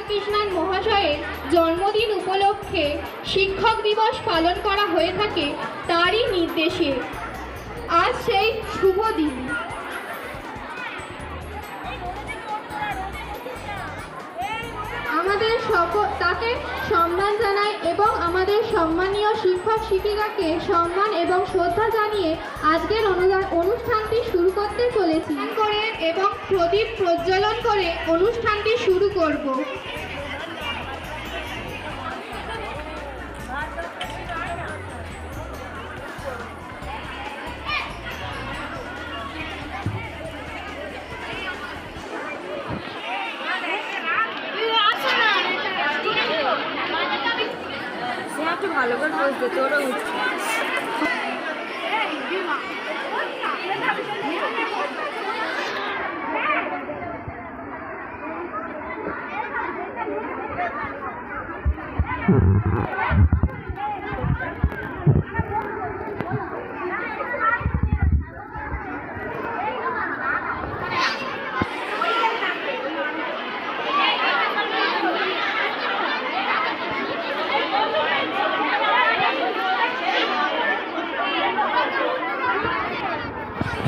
কৃষ্ণন মহাশয়ের জন্মদিন উপলক্ষে শিক্ষক দিবস পালন করা হয়ে থাকে তারই নির্দেশে। আজ সেই শুভ দিন। আমাদের তাকে সম্মান জানাই এবং আমাদের সম্মানীয় শিক্ষক শিক্ষিকাকে সম্মান এবং শ্রদ্ধা জানিয়ে আজকের অনুষ্ঠানটি শুরু করতে চলেছি করে এবং প্রদীপ প্রজ্বলন করে অনুষ্ঠানটি শুরু করব। ভালো করে বসবে তোরও উঠছে।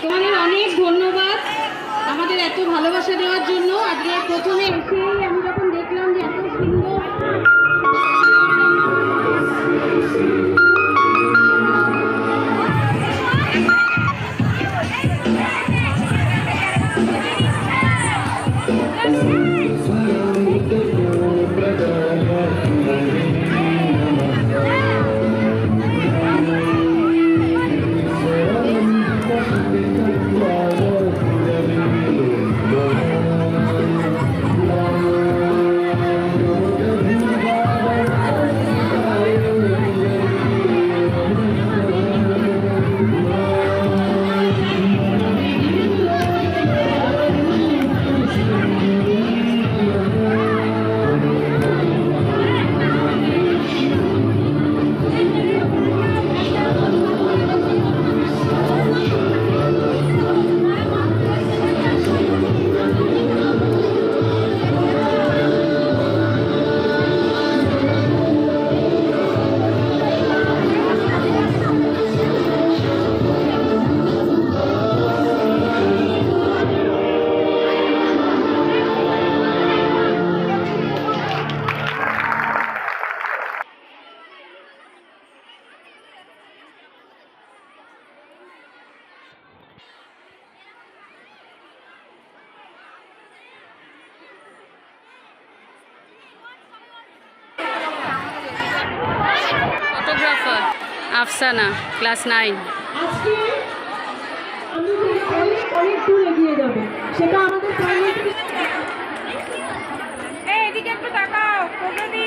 তোমাদের অনেক ধন্যবাদ আমাদের এত ভালোবাসা দেওয়ার জন্য। আজকে প্রথমে এসেই আমি যখন দেখলাম যে এত সুন্দর ফটোগ্রাফার আফসানা, ক্লাস 9। আজকে অনেক দূর এগিয়ে যাবে, সেটা আমাদের এদিকে একটু তাকাও প্রগতি।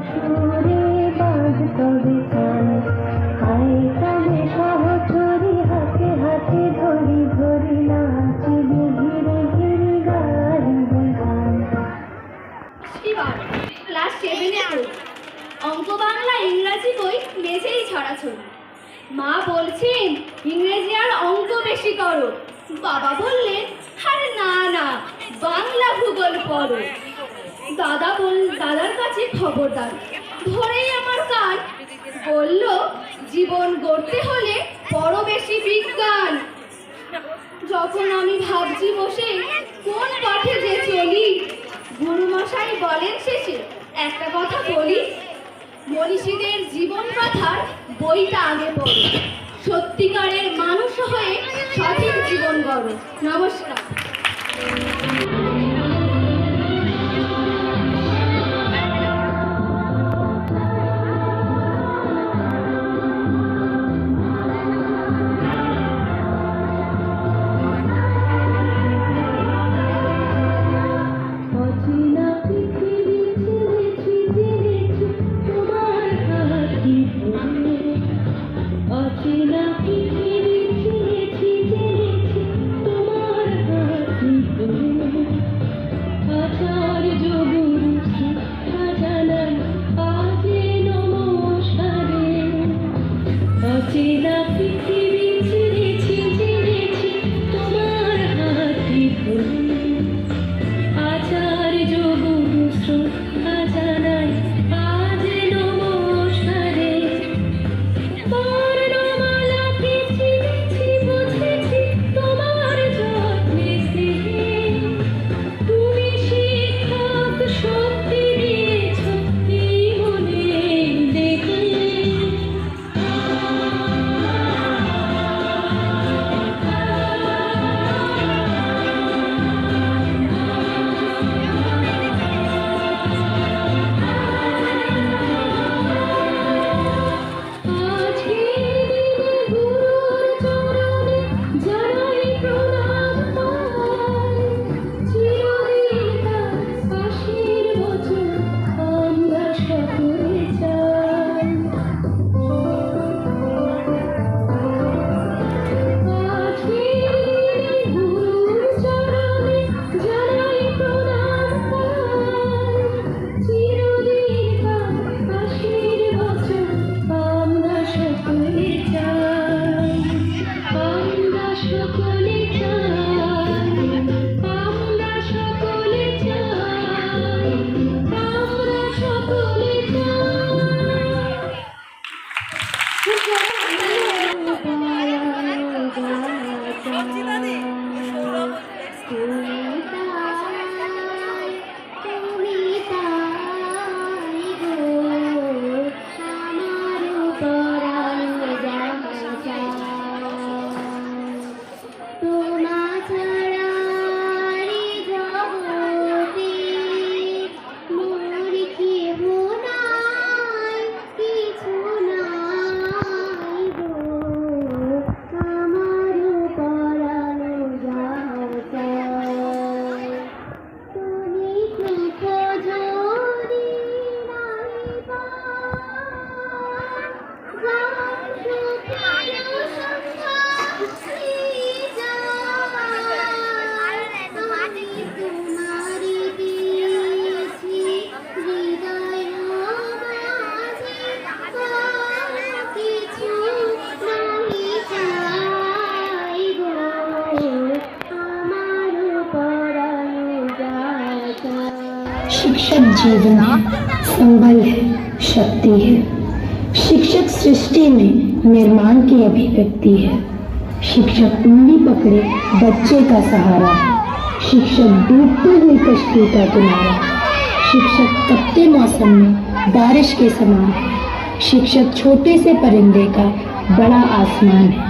সুরে বাজ তবে কান আয় কানে সহচরি হাতে হাতে ধরি ধরি নাচিবি ঘিরে ঘিরে গাইবি গান। ক্লাস 7-এ পড়ি। অঙ্ক বাংলা ইংরাজি বই মেঝেই ছড়াছড়ি। মা বলছেন ইংরেজি আর অঙ্ক বেশি করো। বাবা বললেন আরে না না বাংলা ভূগোল পড়ো। দাদার কাছে খবরদার ধরেই আমার কান বলল জীবন গড়তে হলে বড় বেশি বিজ্ঞান। যখন আমি ভাবছি বসে কোন পথে যে চলি, গুরুমশাই বলেন শেষে একটা কথা বলি, মনীষীদের জীবন কথার বইটা আগে পড়ো, সত্যিকারের মানুষ হয়ে সঠিক জীবন গড়ো। নমস্কার। অচেনা পৃথিবী চিনেছি জেনেছি তোমার হাতি ধরে অচেনা পৃথিবী চিনেছি জেনেছি তোমার হাতি ধরে আচার্য গুরু শিক্ষা জানাই আজে নমস্কারে অচেনা পৃথিবী চিনেছি জেনেছি তোমার হাতি ধরে আচার্য গুরু শ্রদ্ধা জানাই আজ নমস্কারে বর্ণমালাকে চিনেছি বুঝেছি তোমার যত্নে স্নেহে তুমি শিক্ষক শক্তি দিয়েছ এই মনে দেখে আজকে দিনে গুরুর চরণে জানাই প্রণাম পাই চিরদিন তার আশীর্বচন আমরা সকলে চাই আজকে দিনে গুরুর চরণে জানাই প্রণাম পাই চিরদিন তার আশীর্বচন আমরা সকলে চাই আমরা সকলে চাই আমরা সকলে চাই আমরা সকলে তুমি তাই গো আমার পরানো তোমা ছাড়া এই জগতে মোর কেহ নাই কিছু নাই গো আমার পরানো তুমি সুখ যদি নাই शिक्षक जीवन है, संबल है, शक्ति है। शिक्षक सृष्टि में निर्माण की अभिव्यक्ति है। शिक्षक उंगली पकड़े बच्चे का सहारा है। शिक्षक डूबते हुए कश्ती का किनारा। शिक्षक तपते मौसम में बारिश के समान है। शिक्षक छोटे से परिंदे का बड़ा आसमान है।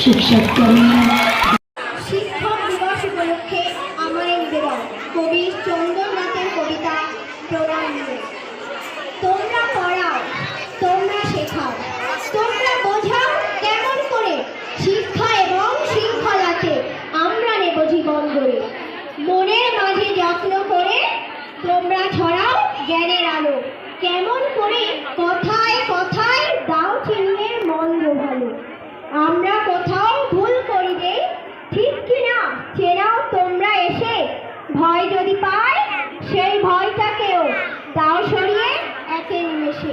शिक्षक करेंगे। শিক্ষক দিবস উপলক্ষে আমার নিবেদন কবি চন্দননাথের কবিতা প্রণাম নিয়ে। তোমরা পড়াও, তোমরা শেখাও, তোমরা বোঝাও কেমন করে শিক্ষা এবং শৃঙ্খলাতে আমরা নেব জীবন গড়ে। মনের মাঝে যত্ন করে তোমরা ছড়াও জ্ঞানের আলো। কেমন করে কথায় কথায় দাও চিনলে মন্দ ভালো। আমরা কোথাও ভুল করি দেই ঠিক কিনা চেনাও তোমরা এসে। ভয় যদি পায় সেই ভয়টাকেও দাও সরিয়ে একে নিমেষে।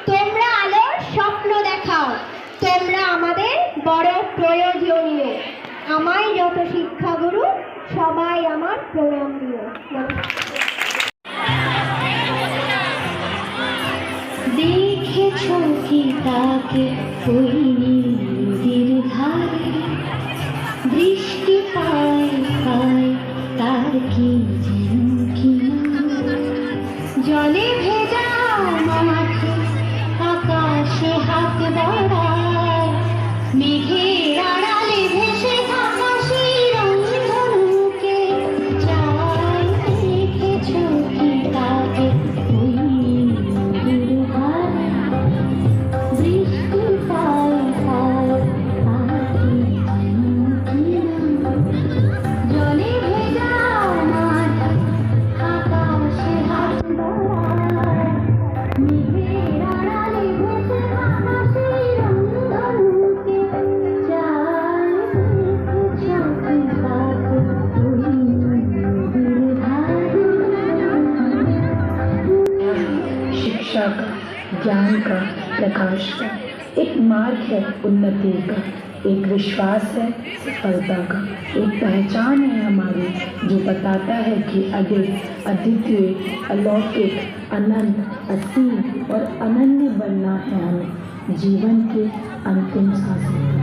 তোমরা আলোর স্বপ্ন দেখাও, তোমরা আমাদের বড় প্রয়োজনীয়। আমায় যত শিক্ষাগুরু সবাই আমার প্রণাম দিও। দেখেছো কি তাকে ওই নদীর ধারে বৃষ্টি পায় পায় তার কি যেন কিনারে। জলে ভেজা মাঠে আকাশে হাত বাড়ায় মেঘের আড়ালে ভেসে থাকা সেই রংধনুকে চায়। দেখেছো কি তাকে ওই নদীর ধারে বৃষ্টি পায় পায় তার কি যেন কিনারে। জলে ভেজা মাঠ আকাশে হাত বাড়ায় মেঘের আড়ালে ভেসে থাকা সেই রংধনুকে চায়। দেখেছো কি তাকে ওই নদীর ধারে। शिक्षा का, ज्ञान का, प्रकाश का एक मार्ग है उन्नति का, एक विश्वास है सफलता का, एक पहचान है हमारी जो बताता है कि अद्वितीय, अलौकिक, अनंत, असीम और अनन्य बनना है हमें जीवन के अंतिम सांस तक।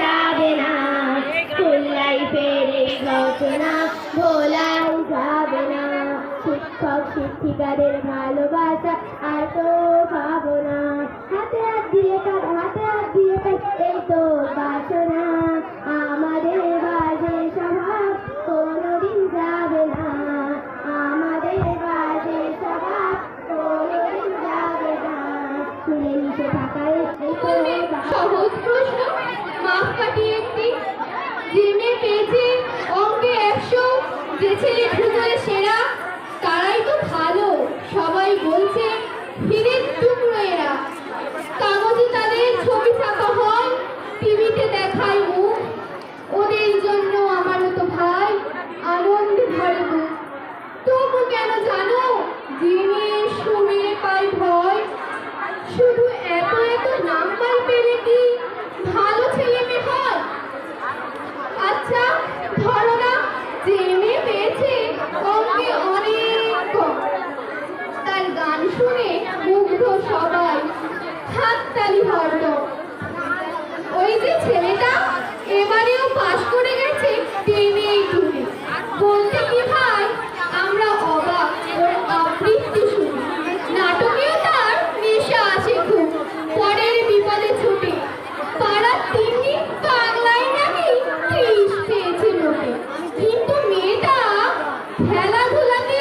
যাবে না স্কুল লাইফের এই ঘটনা ভোলাই যাবে না। শিক্ষক শিক্ষিকাদের ভালোবাসা আর তো পাবো না। হাতে হাত দিয়ে কাজ, হাতে হাত দিয়ে কাজ, এই তো বাসনা। আমাদের বাজে স্বভাব কোনোদিন যাবে না। আমাদের বাজে স্বভাব কোনোদিন যাবে না। শুনে নিচে থাকায় এই তো সহজ প্রশ্ন মাপ কাটিয়ে একটি যে মেয়ে পেয়েছে অঙ্কে 100, যে ছেলে ভূগোলে সেরা তারাই তো ভালো। সবাই বলছে হীরের টুকরো এরা। কাগজে তাদের ছবি ছাপা হয়, টিভিতে দেখায় মুখ। ওদের জন্য আমারও তো ভাই আনন্দে ভরে বুক। তবু কেন জানো দিনে শুনে পাই ভয়। শুধু এত এত নাম্বার পেলে কি ভালো ছেলে মেয়ে হয়? আচ্ছা ধরো না যে মেয়ে পেয়েছে অঙ্কে অনেক কম, তার গান শুনে মুগ্ধ সবাই, হাততালি হরদম। ওই যে ছেলেটা এবারেও পাশ করে গেছে টেনেই টুনে। বলতে কি ভাই আমরা অবাক ওর আবৃত্তি শুনি। নাটকেও তার নেশা আছে খুব, পরের বিপদে ছুটে। পাড়ার তিন্নি বাংলায় নাকি 30 পেয়েছে লোকে। কিন্তু মেয়েটা খেলাধুলাতে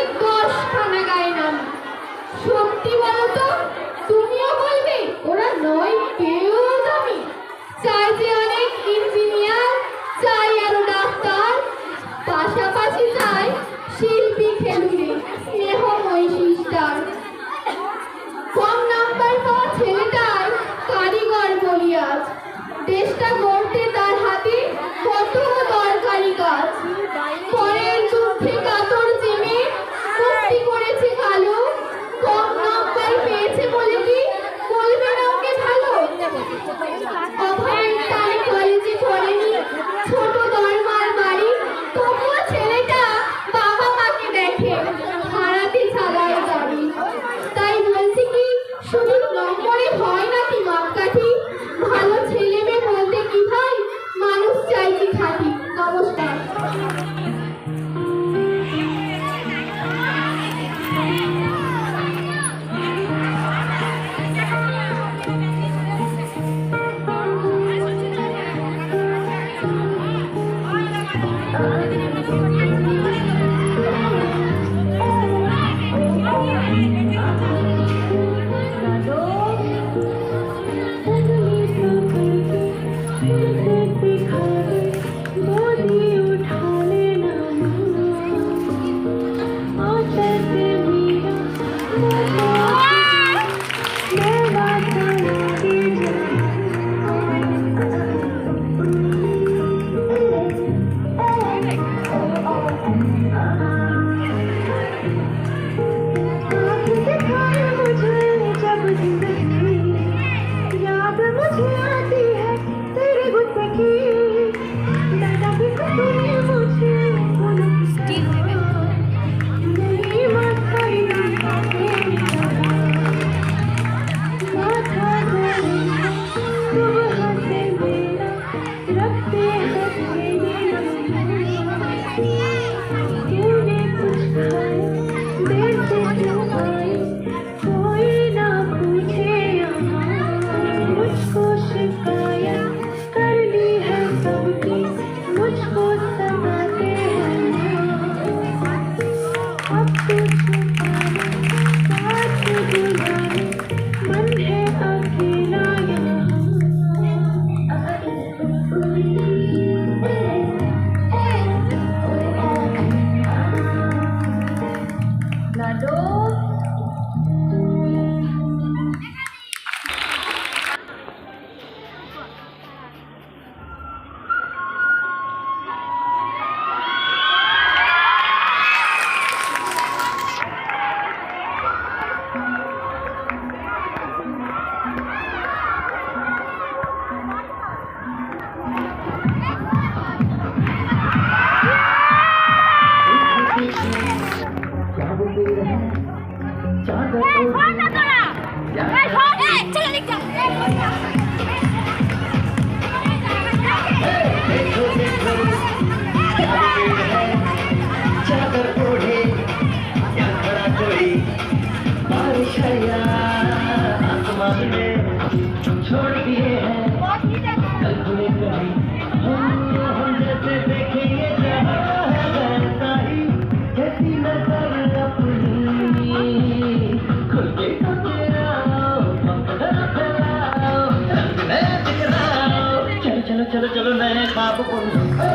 चलो चलो चलो नए ख्वाब को